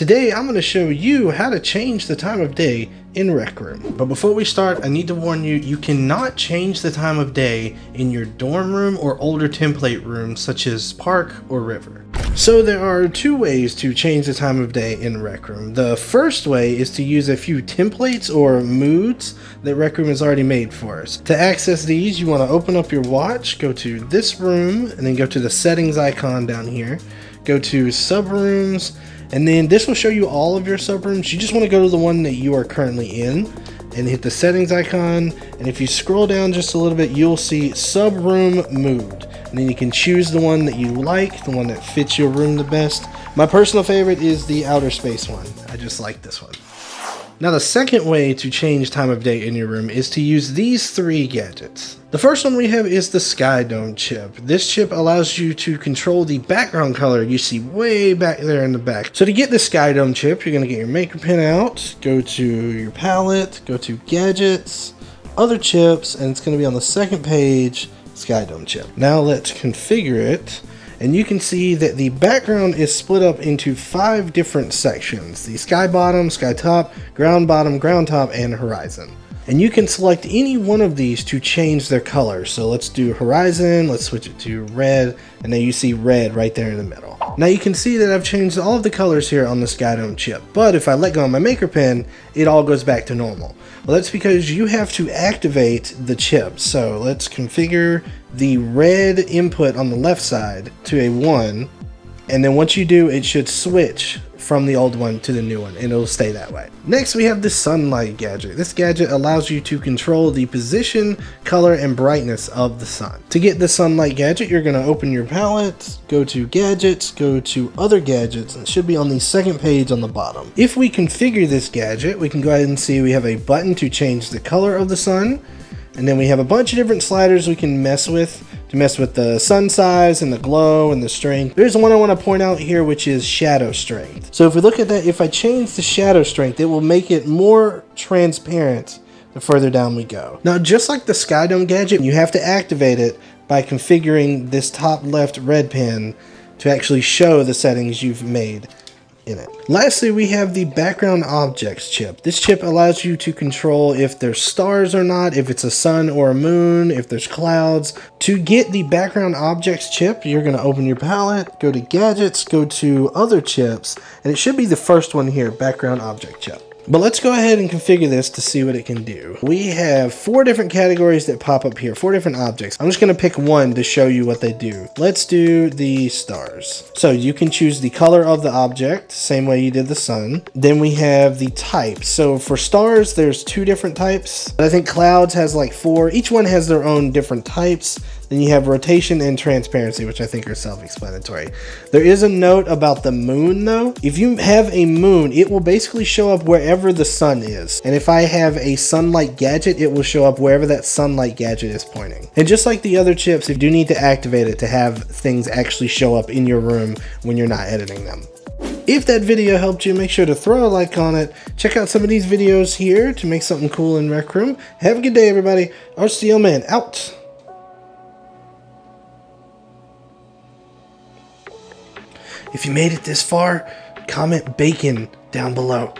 Today I'm going to show you how to change the time of day in Rec Room. But before we start, I need to warn you, you cannot change the time of day in your dorm room or older template rooms such as Park or River. So there are two ways to change the time of day in Rec Room. The first way is to use a few templates or moods that Rec Room has already made for us. To access these, you want to open up your watch, go to this room, and then go to the settings icon down here. Go to subrooms, and then this will show you all of your subrooms. You just want to go to the one that you are currently in and hit the settings icon, and if you scroll down just a little bit, you'll see subroom mood, and then you can choose the one that you like, the one that fits your room the best. My personal favorite is the outer space one. I just like this one. Now the second way to change time of day in your room is to use these three gadgets. The first one we have is the Skydome Chip. This chip allows you to control the background color you see way back there in the back. So to get the Skydome Chip, you're going to get your maker pen out, go to your palette, go to Gadgets, Other Chips, and it's going to be on the second page, Skydome Chip. Now let's configure it. And you can see that the background is split up into 5 different sections: the sky bottom, sky top, ground bottom, ground top, and horizon. And you can select any one of these to change their color. So let's do horizon, let's switch it to red, and then you see red right there in the middle. Now you can see that I've changed all of the colors here on the Skydome Chip, but if I let go of my maker pen, it all goes back to normal. Well, that's because you have to activate the chip. So let's configure the red input on the left side to a 1, and then once you do, it should switch from the old one to the new one, and it'll stay that way. Next, we have the sunlight gadget. This gadget allows you to control the position, color, and brightness of the sun. To get the sunlight gadget, you're going to open your palette, go to Gadgets, go to Other Gadgets, and it should be on the second page on the bottom. If we configure this gadget, we can go ahead and see we have a button to change the color of the sun, and then we have a bunch of different sliders we can mess with to mess with the sun size and the glow and the strength. There's one I want to point out here, which is shadow strength. So if we look at that, if I change the shadow strength, it will make it more transparent the further down we go. Now, just like the Skydome gadget, you have to activate it by configuring this top left red pen to actually show the settings you've made in it. Lastly, we have the background objects chip. This chip allows you to control if there's stars or not, if it's a sun or a moon, if there's clouds. To get the background objects chip, you're going to open your palette, go to Gadgets, go to Other Chips, and it should be the first one here, background object chip. But let's go ahead and configure this to see what it can do. We have 4 different categories that pop up here, 4 different objects. I'm just going to pick one to show you what they do. Let's do the stars. So you can choose the color of the object, same way you did the sun. Then we have the type. So for stars, there's 2 different types. I think clouds has like 4. Each one has their own different types. Then you have rotation and transparency, which I think are self-explanatory. There is a note about the moon though. If you have a moon, it will basically show up wherever the sun is. And if I have a sunlight gadget, it will show up wherever that sunlight gadget is pointing. And just like the other chips, you do need to activate it to have things actually show up in your room when you're not editing them. If that video helped you, make sure to throw a like on it. Check out some of these videos here to make something cool in Rec Room. Have a good day, everybody. RCLman out. If you made it this far, comment bacon down below.